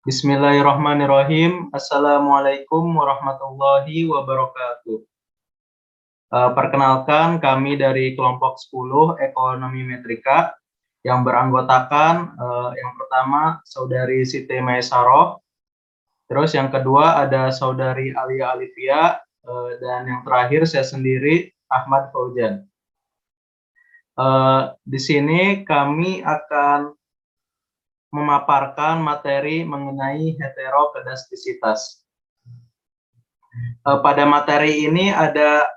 Bismillahirrahmanirrahim. Assalamualaikum warahmatullahi wabarakatuh. Perkenalkan, kami dari kelompok 10 Ekonomi Metrika yang beranggotakan yang pertama Saudari Siti Maesaroh, terus yang kedua ada Saudari Alia Alifia, dan yang terakhir saya sendiri Ahmad Fauzan. Di sini kami akan memaparkan materi mengenai heterokedastisitas. Pada materi ini ada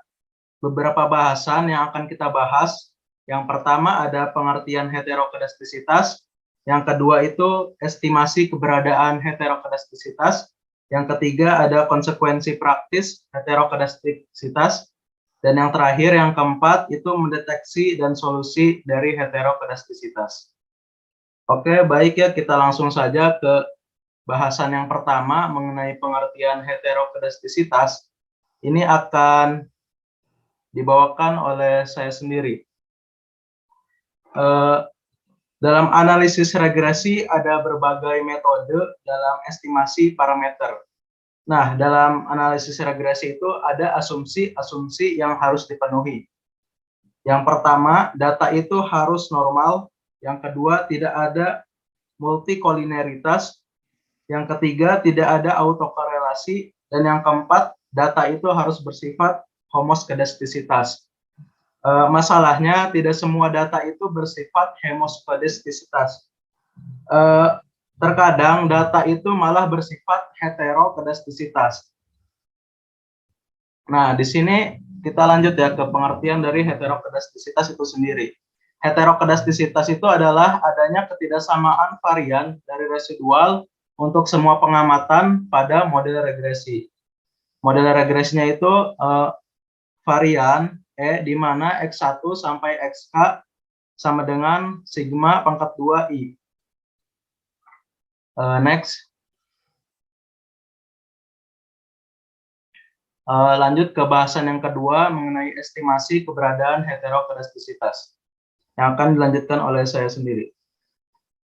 beberapa bahasan yang akan kita bahas. Yang pertama ada pengertian heterokedastisitas, yang kedua itu estimasi keberadaan heterokedastisitas, yang ketiga ada konsekuensi praktis heterokedastisitas, dan yang terakhir, yang keempat, itu mendeteksi dan solusi dari heterokedastisitas. Oke, baik ya, kita langsung saja ke bahasan yang pertama mengenai pengertian heterokedastisitas. Ini akan dibawakan oleh saya sendiri. Dalam analisis regresi ada berbagai metode dalam estimasi parameter. Nah, dalam analisis regresi itu ada asumsi-asumsi yang harus dipenuhi. Yang pertama, data itu harus normal. Yang kedua, tidak ada multikolineritas. Yang ketiga, tidak ada autokorelasi. Dan yang keempat, data itu harus bersifat homoskedastisitas. Masalahnya, tidak semua data itu bersifat homoskedastisitas. Terkadang data itu malah bersifat heterokedastisitas. Nah, di sini kita lanjut ya ke pengertian dari heterokedastisitas itu sendiri. Heterokedastisitas itu adalah adanya ketidaksamaan varian dari residual untuk semua pengamatan pada model regresi. Model regresinya itu varian E di mana X1 sampai XK sama dengan sigma pangkat 2I. Next. Lanjut ke bahasan yang kedua mengenai estimasi keberadaan heterokedastisitas yang akan dilanjutkan oleh saya sendiri.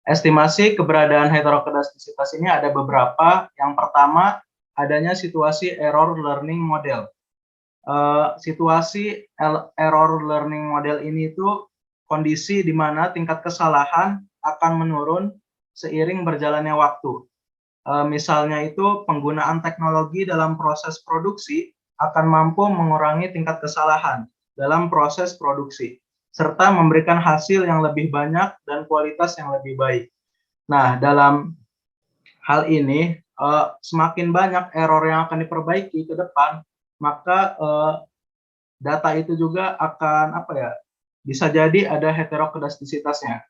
Estimasi keberadaan heterokedastisitas ini ada beberapa. Yang pertama, adanya situasi error learning model. Situasi error learning model ini itu kondisi di mana tingkat kesalahan akan menurun seiring berjalannya waktu. Misalnya itu penggunaan teknologi dalam proses produksi akan mampu mengurangi tingkat kesalahan dalam proses produksi, serta memberikan hasil yang lebih banyak dan kualitas yang lebih baik. Nah, dalam hal ini, semakin banyak error yang akan diperbaiki ke depan, maka data itu juga akan bisa jadi ada heterokedastisitasnya.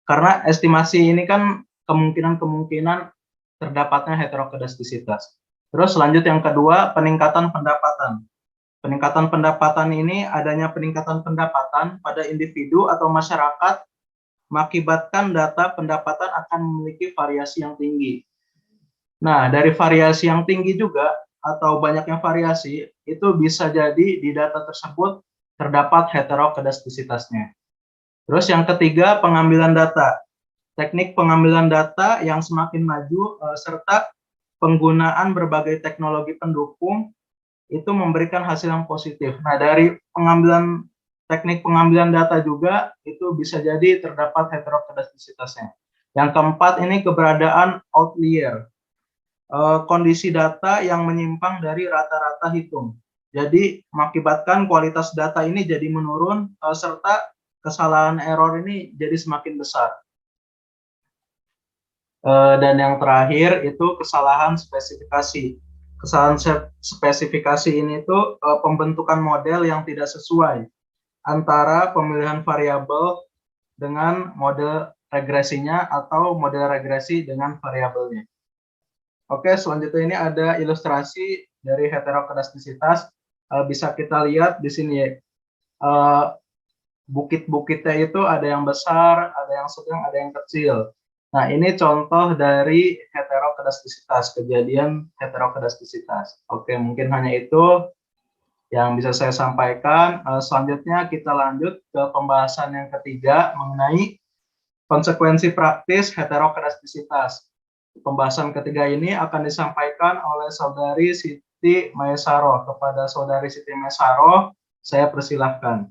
Karena estimasi ini kan kemungkinan terdapatnya heterokedastisitas. Terus lanjut yang kedua, peningkatan pendapatan. Peningkatan pendapatan ini adanya peningkatan pendapatan pada individu atau masyarakat mengakibatkan data pendapatan akan memiliki variasi yang tinggi. Nah, dari variasi yang tinggi juga atau banyaknya variasi itu bisa jadi di data tersebut terdapat heterokedastisitasnya. Terus yang ketiga, pengambilan data. Teknik pengambilan data yang semakin maju serta penggunaan berbagai teknologi pendukung itu memberikan hasil yang positif. Nah, dari teknik pengambilan data juga itu bisa jadi terdapat heterokedastisitasnya. Yang keempat ini keberadaan outlier. Kondisi data yang menyimpang dari rata-rata hitung. Jadi mengakibatkan kualitas data ini jadi menurun serta kesalahan error ini jadi semakin besar. Dan yang terakhir itu kesalahan spesifikasi. Kesalahan spesifikasi ini tuh pembentukan model yang tidak sesuai antara pemilihan variabel dengan model regresinya atau model regresi dengan variabelnya. Oke, selanjutnya ini ada ilustrasi dari heterokedastisitas. Bisa kita lihat di sini ya. Bukit-bukitnya itu ada yang besar, ada yang sedang, ada yang kecil. Nah, ini contoh dari heterokedastisitas, kejadian heterokedastisitas. Oke, mungkin hanya itu yang bisa saya sampaikan. Selanjutnya kita lanjut ke pembahasan yang ketiga mengenai konsekuensi praktis heterokedastisitas. Pembahasan ketiga ini akan disampaikan oleh Saudari Siti Maesaro. Kepada Saudari Siti Maesaro, saya persilahkan.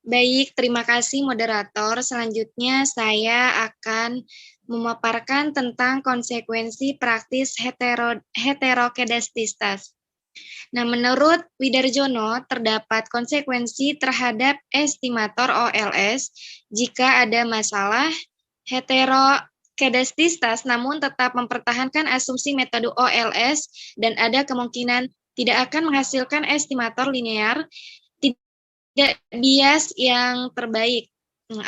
Baik, terima kasih moderator. Selanjutnya saya akan memaparkan tentang konsekuensi praktis heterokedastistas. Nah, menurut Widarjono, terdapat konsekuensi terhadap estimator OLS jika ada masalah heterokedastistas namun tetap mempertahankan asumsi metode OLS dan ada kemungkinan tidak akan menghasilkan estimator linear tidak bias yang terbaik.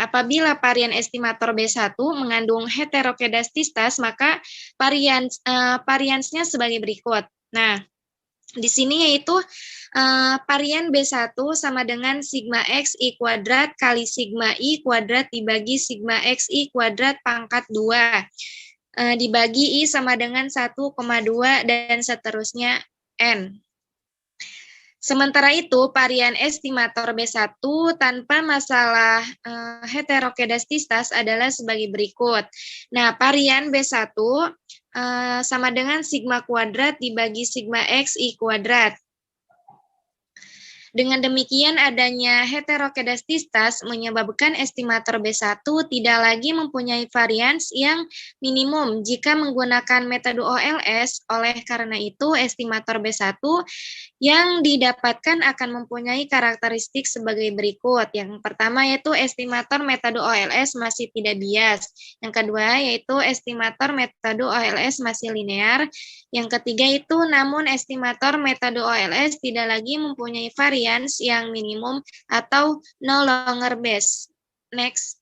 Apabila varian estimator B1 mengandung heterokedastistas, maka variansnya sebagai berikut. Nah, di sini yaitu varian B1 sama dengan sigma X I kuadrat kali sigma I kuadrat dibagi sigma X I kuadrat pangkat 2. Dibagi I sama dengan 1,2 dan seterusnya N. Sementara itu, varian estimator B1 tanpa masalah heterokedastistas adalah sebagai berikut. Nah, varian B1 sama dengan sigma kuadrat dibagi sigma X I kuadrat. Dengan demikian, adanya heterokedastistas menyebabkan estimator B1 tidak lagi mempunyai varians yang minimum jika menggunakan metode OLS. Oleh karena itu, estimator B1 yang didapatkan akan mempunyai karakteristik sebagai berikut. Yang pertama yaitu estimator metode OLS masih tidak bias. Yang kedua yaitu estimator metode OLS masih linear. Yang ketiga itu namun estimator metode OLS tidak lagi mempunyai varians yang minimum atau no longer base. Next.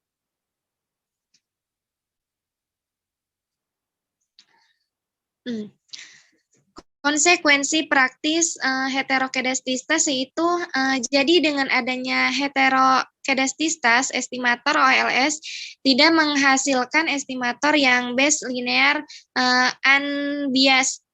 Konsekuensi praktis heterokedastistas yaitu jadi dengan adanya heterokedastistas, estimator OLS tidak menghasilkan estimator yang base linear unbiased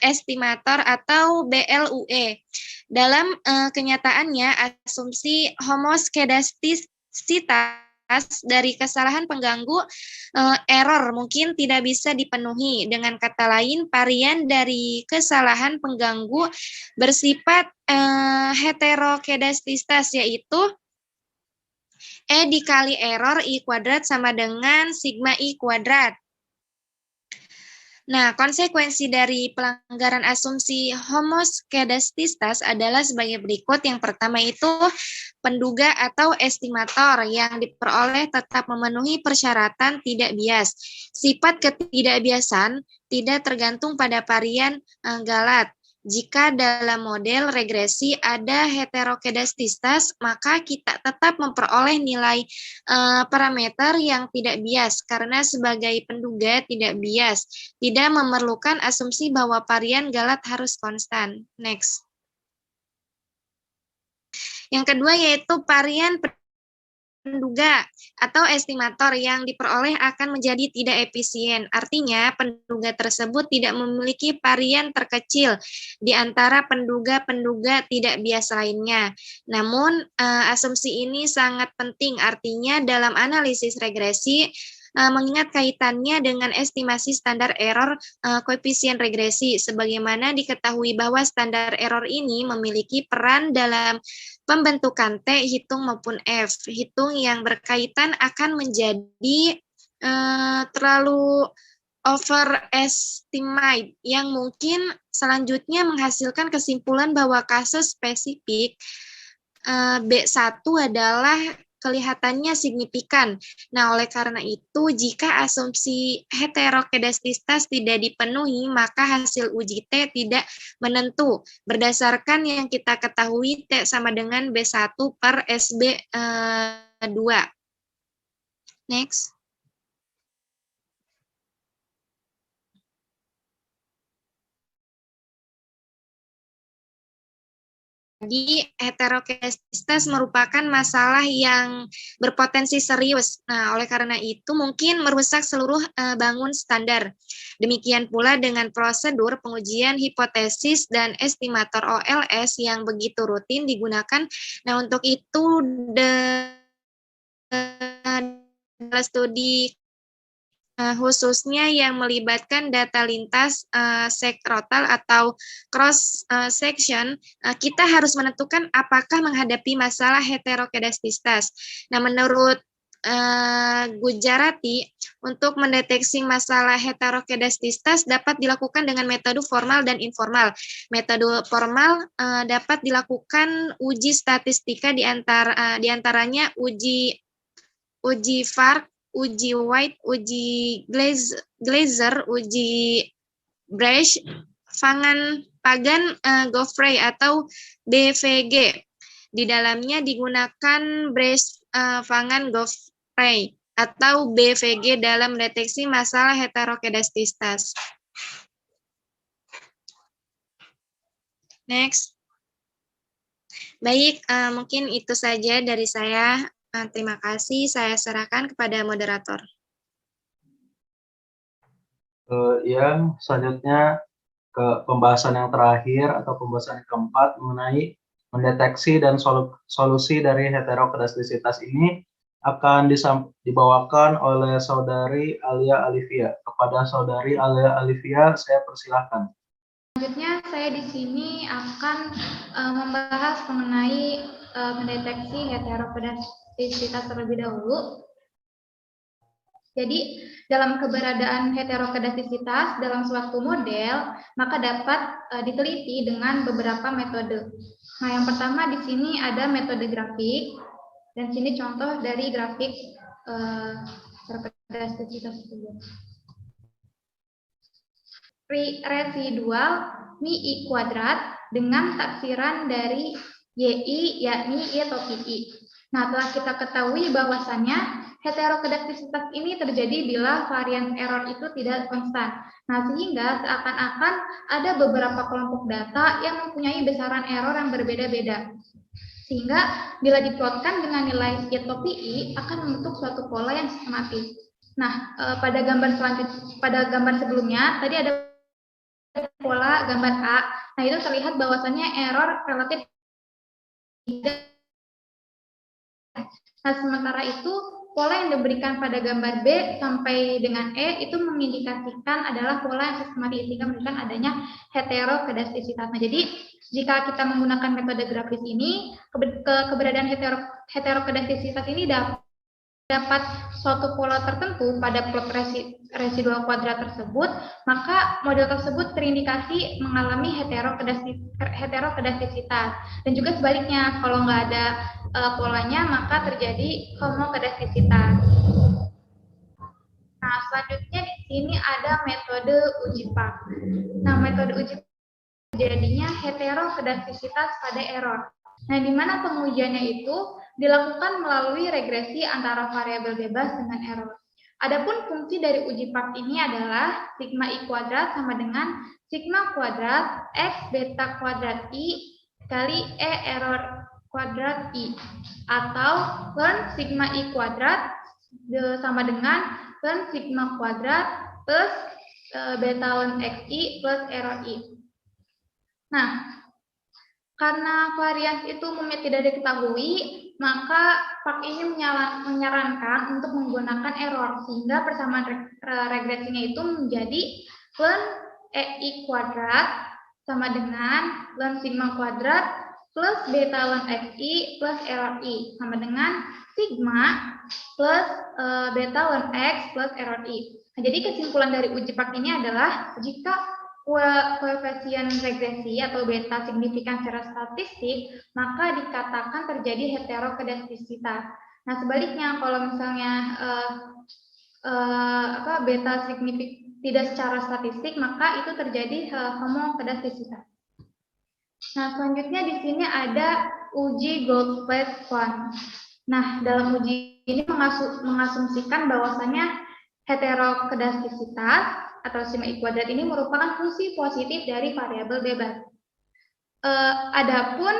estimator atau BLUE. Dalam kenyataannya, asumsi homoskedastisitas dari kesalahan pengganggu error mungkin tidak bisa dipenuhi. Dengan kata lain, varian dari kesalahan pengganggu bersifat heterokedastistas, yaitu E dikali error I kuadrat sama dengan sigma I kuadrat. Nah, konsekuensi dari pelanggaran asumsi homoskedastistas adalah sebagai berikut. Yang pertama itu penduga atau estimator yang diperoleh tetap memenuhi persyaratan tidak bias. Sifat ketidakbiasan tidak tergantung pada varian galat. Jika dalam model regresi ada heterokedastistas, maka kita tetap memperoleh nilai parameter yang tidak bias karena sebagai penduga tidak bias, tidak memerlukan asumsi bahwa varian galat harus konstan. Next. Yang kedua yaitu varian penduga atau estimator yang diperoleh akan menjadi tidak efisien. Artinya, penduga tersebut tidak memiliki varian terkecil di antara penduga-penduga tidak bias lainnya. Namun, asumsi ini sangat penting. Artinya, dalam analisis regresi, mengingat kaitannya dengan estimasi standar error koefisien regresi, sebagaimana diketahui bahwa standar error ini memiliki peran dalam pembentukan T, hitung maupun F. Hitung yang berkaitan akan menjadi terlalu overestimate yang mungkin selanjutnya menghasilkan kesimpulan bahwa kasus spesifik B1 adalah kelihatannya signifikan. Nah, oleh karena itu, jika asumsi heterokedastistas tidak dipenuhi, maka hasil uji T tidak menentu. Berdasarkan yang kita ketahui, T sama dengan B1 per SB2. Next. Jadi heterokedastistas merupakan masalah yang berpotensi serius. Nah, oleh karena itu mungkin merusak seluruh bangun standar. Demikian pula dengan prosedur pengujian hipotesis dan estimator OLS yang begitu rutin digunakan. Nah, untuk itu studi khususnya yang melibatkan data lintas sektoral atau cross section, kita harus menentukan apakah menghadapi masalah heterokedastisitas. Nah, menurut Gujarati, untuk mendeteksi masalah heterokedastisitas dapat dilakukan dengan metode formal dan informal. Metode formal dapat dilakukan uji statistika diantaranya uji VARC, uji White, uji Glaser, uji Bresch, Pagan Goffrey atau BVG. Di dalamnya digunakan Bresch, Pagan Goffrey atau BVG dalam mendeteksi masalah heterokedastisitas. Next. Baik, mungkin itu saja dari saya. Terima kasih, saya serahkan kepada moderator. Ya, selanjutnya ke pembahasan yang terakhir atau pembahasan yang keempat mengenai mendeteksi dan solusi dari heterokedastisitas ini akan dibawakan oleh Saudari Alia Alivia. Kepada Saudari Alia Alivia, saya persilahkan. Selanjutnya saya di sini akan membahas mengenai mendeteksi heterokedastisitas terlebih dahulu. Jadi, dalam keberadaan heterokedastisitas dalam suatu model, maka dapat diteliti dengan beberapa metode. Nah, yang pertama di sini ada metode grafik, dan sini contoh dari grafik heterokedastisitas tersebut. Residual MI kuadrat dengan taksiran dari YI yakni Y topi I. Nah, telah kita ketahui bahwasannya heterokedastisitas ini terjadi bila varian error itu tidak konstan. Nah, sehingga seakan-akan ada beberapa kelompok data yang mempunyai besaran error yang berbeda-beda. Sehingga bila diplotkan dengan nilai Y topi I akan membentuk suatu pola yang sistematis. Nah, pada gambar sebelumnya tadi ada pola gambar A. Nah, itu terlihat bahwasannya error relatif. Nah, sementara itu pola yang diberikan pada gambar B sampai dengan E itu mengindikasikan adalah pola yang sistematis sehingga menunjukkan adanya heterokedastisitas. Nah, jadi jika kita menggunakan metode grafis ini, keberadaan heterokedastisitas ini dapat suatu pola tertentu pada plot residual kuadrat tersebut, maka model tersebut terindikasi mengalami heterokedastisitas. Dan juga sebaliknya, kalau nggak ada polanya, maka terjadi homokedastisitas. Nah, selanjutnya di sini ada metode uji Pak. Nah, metode uji jadinya heterokedastisitas pada error. Nah, di mana pengujiannya itu dilakukan melalui regresi antara variabel bebas dengan error. Adapun fungsi dari uji Park ini adalah sigma I kuadrat sama dengan sigma kuadrat X beta kuadrat I kali E error kuadrat I. Atau learn sigma I kuadrat sama dengan learn sigma kuadrat plus beta learn XI plus error I. Nah, karena varian itu umumnya tidak diketahui, maka Park ini menyarankan untuk menggunakan error, sehingga persamaan regresinya itu menjadi learn EI kuadrat sama dengan learn sigma kuadrat plus beta learn XI plus error I, sama dengan sigma plus beta learn X plus error I. Nah, jadi kesimpulan dari uji Park ini adalah jika koefisien regresi atau beta signifikan secara statistik, maka dikatakan terjadi heterokedastisitas. Nah, sebaliknya kalau misalnya beta signifikan tidak secara statistik, maka itu terjadi homokedastisitas. Nah, selanjutnya di sini ada uji Goldfeld-Swan. Nah, dalam uji ini mengasumsikan bahwasannya heterokedastisitas atau sigma I kuadrat ini merupakan fungsi positif dari variabel bebas. Adapun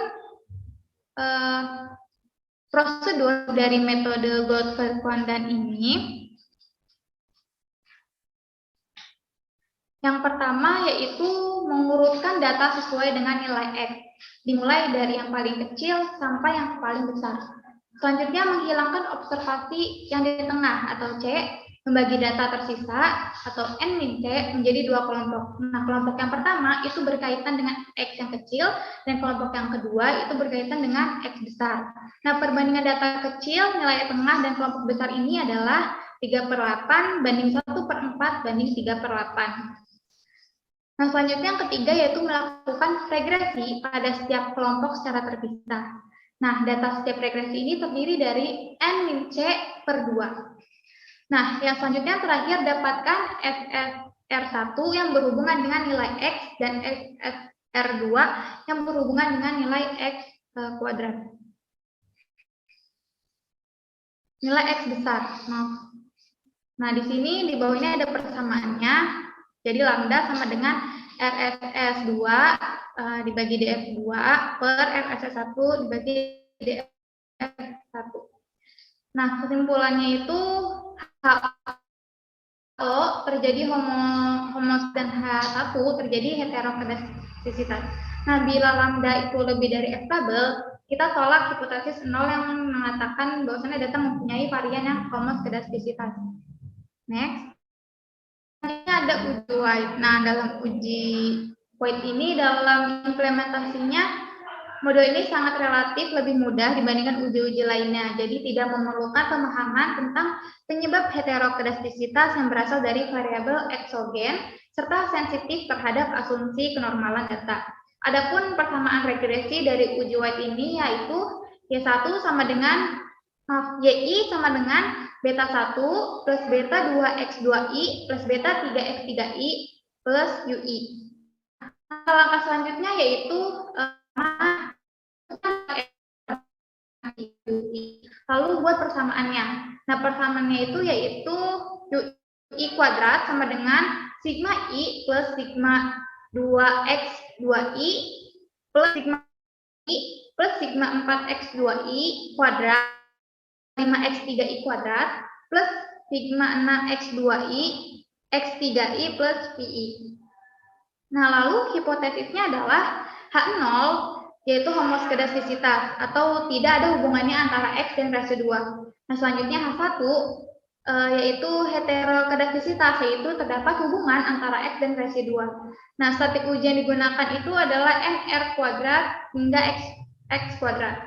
prosedur dari metode Goldfeld-Swan ini, yang pertama yaitu mengurutkan data sesuai dengan nilai X, dimulai dari yang paling kecil sampai yang paling besar. Selanjutnya menghilangkan observasi yang di tengah atau C, membagi data tersisa atau N min C menjadi dua kelompok. Nah, kelompok yang pertama itu berkaitan dengan X yang kecil dan kelompok yang kedua itu berkaitan dengan X besar. Nah, perbandingan data kecil, nilai tengah dan kelompok besar ini adalah 3/8 banding 1/4 banding 3/8. Nah, selanjutnya yang ketiga yaitu melakukan regresi pada setiap kelompok secara terpisah. Nah, data setiap regresi ini terdiri dari N min C per 2. Nah, yang selanjutnya terakhir dapatkan FSR1 yang berhubungan dengan nilai X dan FSR2 yang berhubungan dengan nilai X kuadrat. Nilai X besar. Nah, di sini di bawah ini ada persamaannya. Jadi lambda sama dengan RSS2 dibagi DF2 per RSS1 dibagi DF1. Nah, kesimpulannya itu HO terjadi homos dan H1 terjadi heterokedastisitas. Nah, bila lambda itu lebih dari F tabel, kita tolak hipotesis 0 yang mengatakan bahwasanya data mempunyai varian yang homoskedastisitas. Next. Ini ada uji White. Nah, dalam uji White ini dalam implementasinya model ini sangat relatif lebih mudah dibandingkan uji-uji lainnya. Jadi tidak memerlukan pemahaman tentang penyebab heterokedastisitas yang berasal dari variabel eksogen serta sensitif terhadap asumsi kenormalan data. Adapun persamaan regresi dari uji White ini yaitu Y1 sama dengan YI sama dengan beta 1 plus beta 2X2I plus beta 3X3I plus UI. Langkah selanjutnya yaitu lalu buat persamaannya. Nah, persamaannya itu yaitu UI kuadrat sama dengan sigma I plus sigma 2X2I plus sigma I plus sigma 4X2I kuadrat 5X3I kuadrat plus sigma 6X2I X3I plus VI. Nah, lalu hipotesisnya adalah H0 yaitu homoskedastisitas atau tidak ada hubungannya antara X dan rasio 2. Nah, selanjutnya H1 yaitu heterokedastisitas, yaitu terdapat hubungan antara X dan rasio 2. Nah, statik uji yang digunakan itu adalah NR kuadrat hingga X kuadrat.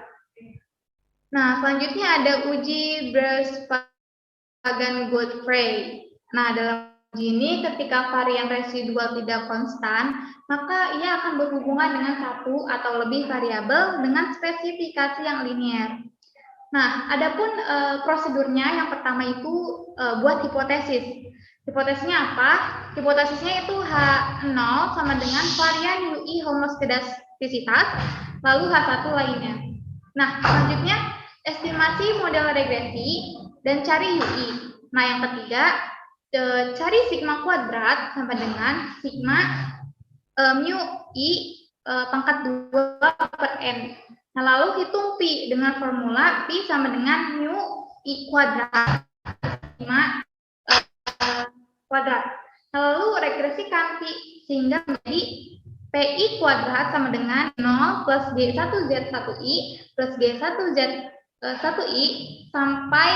Nah, selanjutnya ada uji Berzpagan-Godfrey. Nah, dalam uji ini ketika varian residual tidak konstan, maka ia akan berhubungan dengan satu atau lebih variabel dengan spesifikasi yang linear. Nah, adapun prosedurnya yang pertama itu buat hipotesis. Hipotesisnya apa? Hipotesisnya itu H0 sama dengan varian UI homoskedastisitas, lalu H1 lainnya. Nah, selanjutnya estimasi model regresi dan cari UI. Nah, yang ketiga, cari sigma kuadrat sama dengan sigma mu I pangkat 2 per N. Nah, lalu hitung Pi dengan formula Pi sama dengan mu I kuadrat sigma kuadrat. Nah, lalu regresikan Pi sehingga menjadi PI kuadrat sama dengan 0 plus G1Z1I plus G1Z1I sampai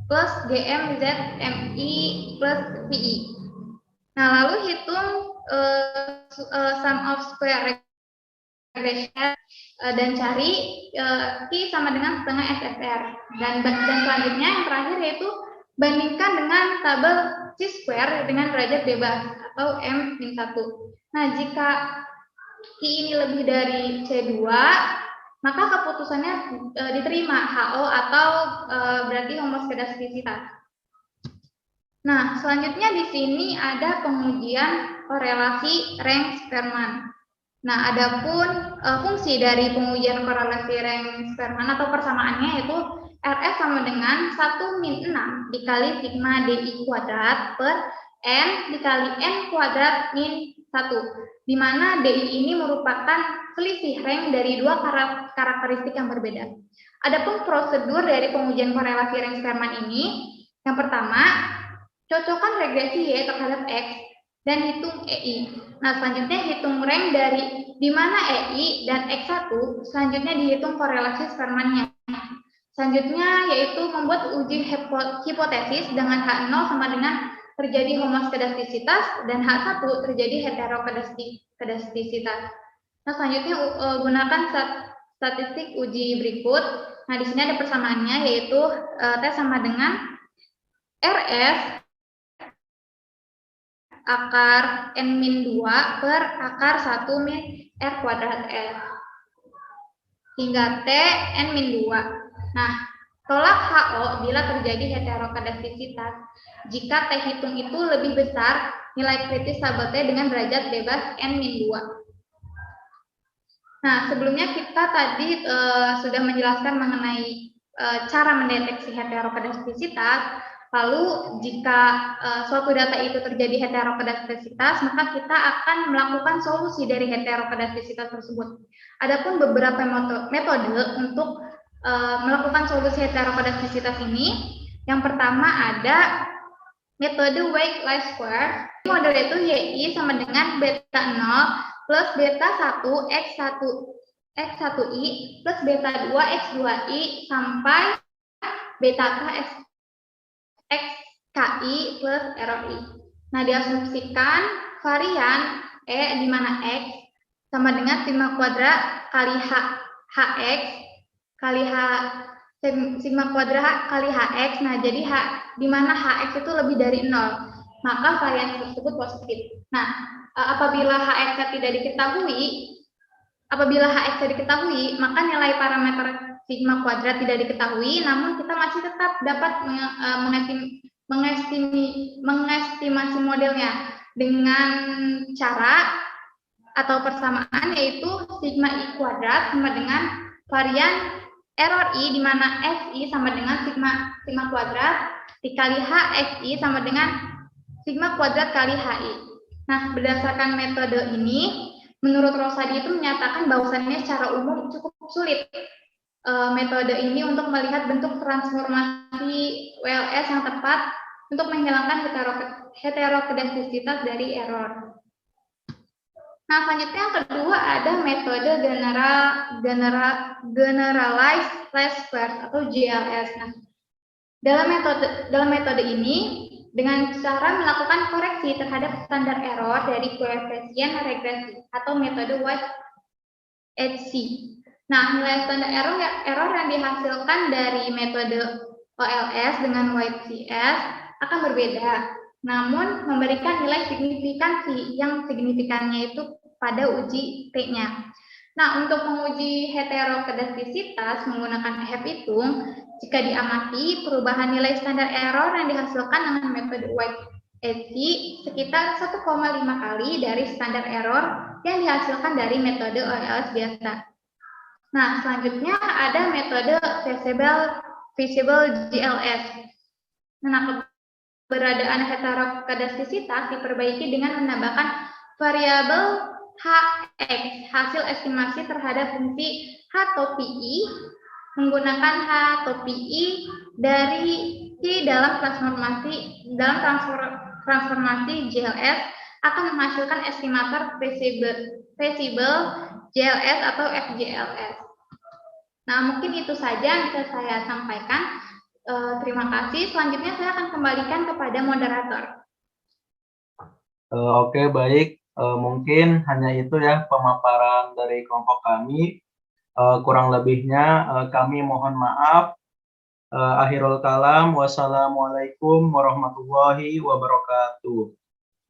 plus GMZMI plus VI. Nah, lalu hitung sum of square regression dan cari Q sama dengan setengah SSR. Dan selanjutnya yang terakhir yaitu bandingkan dengan tabel C-square dengan derajat bebas atau M-1. Nah, jika Q ini lebih dari C2, maka keputusannya diterima HO atau berarti homoskedastisitas. Nah, selanjutnya di sini ada pengujian korelasi Rank-Sperman. Nah, adapun fungsi dari pengujian korelasi Rank-Sperman atau persamaannya yaitu RS sama dengan 1 min 6 dikali sigma DI kuadrat per N dikali N kuadrat min 1, di mana DI ini merupakan selisih rank dari dua karakteristik yang berbeda. Adapun prosedur dari pengujian korelasi Rank-Sperman ini, yang pertama, cocokkan regresi Y terhadap X dan hitung EI. Nah, selanjutnya hitung rank dari di mana EI dan X1, selanjutnya dihitung korelasi Spermannya. Selanjutnya yaitu membuat uji hipotesis dengan H0 sama dengan terjadi homoskedastisitas dan H1 terjadi heterokedastisitas. Nah, selanjutnya gunakan statistik uji berikut. Nah, di sini ada persamaannya yaitu T sama dengan RS akar N-2 per akar 1 min R kuadrat S hingga T N-2. Nah, tolak HO bila terjadi heterokedastisitas jika T hitung itu lebih besar nilai kritis tabel T dengan derajat bebas N-2. Nah, sebelumnya kita tadi sudah menjelaskan mengenai cara mendeteksi heterokedastisitas. Lalu jika suatu data itu terjadi heterokedastisitas, maka kita akan melakukan solusi dari heterokedastisitas tersebut. Adapun beberapa metode untuk melakukan solusi heterokedastisitas ini, yang pertama ada metode Weik-Leibler. Model itu YI sama dengan beta 0 plus beta 1 X1I plus beta 2 X2I sampai beta K XKI plus error I. Nah, diasumsikan varian E di mana X sama dengan sigma kuadrat kali HX kali sigma kuadrat kali HX. Nah, jadi di mana HX itu lebih dari 0, maka varian tersebut positif. Nah, apabila HX tidak diketahui, maka nilai parameter sigma kuadrat tidak diketahui, namun kita masih tetap dapat mengestimasi modelnya dengan cara atau persamaan yaitu sigma I kuadrat sama dengan varian error I di mana XI sama dengan sigma kuadrat dikali HXI sama dengan sigma kuadrat kali HI. Nah, berdasarkan metode ini, menurut Rosadi itu menyatakan bahwasannya secara umum cukup sulit metode ini untuk melihat bentuk transformasi WLS yang tepat untuk menghilangkan heterokedastisitas dari error. Nah, selanjutnya yang kedua ada metode generalized least squares atau GLS. Nah, dalam metode ini dengan cara melakukan koreksi terhadap standar error dari koefisien regresi atau metode White-HC. Nah, nilai standar error yang dihasilkan dari metode OLS dengan White-CS akan berbeda, namun memberikan nilai signifikansi yang signifikannya itu pada uji T-nya. Nah, untuk menguji heterokedastisitas menggunakan EF hitung, jika diamati perubahan nilai standar error yang dihasilkan dengan metode White-HC sekitar 1,5 kali dari standar error yang dihasilkan dari metode OLS biasa. Nah, selanjutnya ada metode feasible GLS. Nah, keberadaan heterokedastisitas diperbaiki dengan menambahkan variabel HX, hasil estimasi terhadap fungsi H atau PI, menggunakan H atau PI dari dalam transformasi GLS akan menghasilkan estimator feasible GLS atau FGLS. Nah, mungkin itu saja yang bisa saya sampaikan. Terima kasih. Selanjutnya saya akan kembalikan kepada moderator. Oke, baik. Mungkin hanya itu ya pemaparan dari kelompok kami. Kurang lebihnya kami mohon maaf. Akhirul kalam. Wassalamualaikum warahmatullahi wabarakatuh.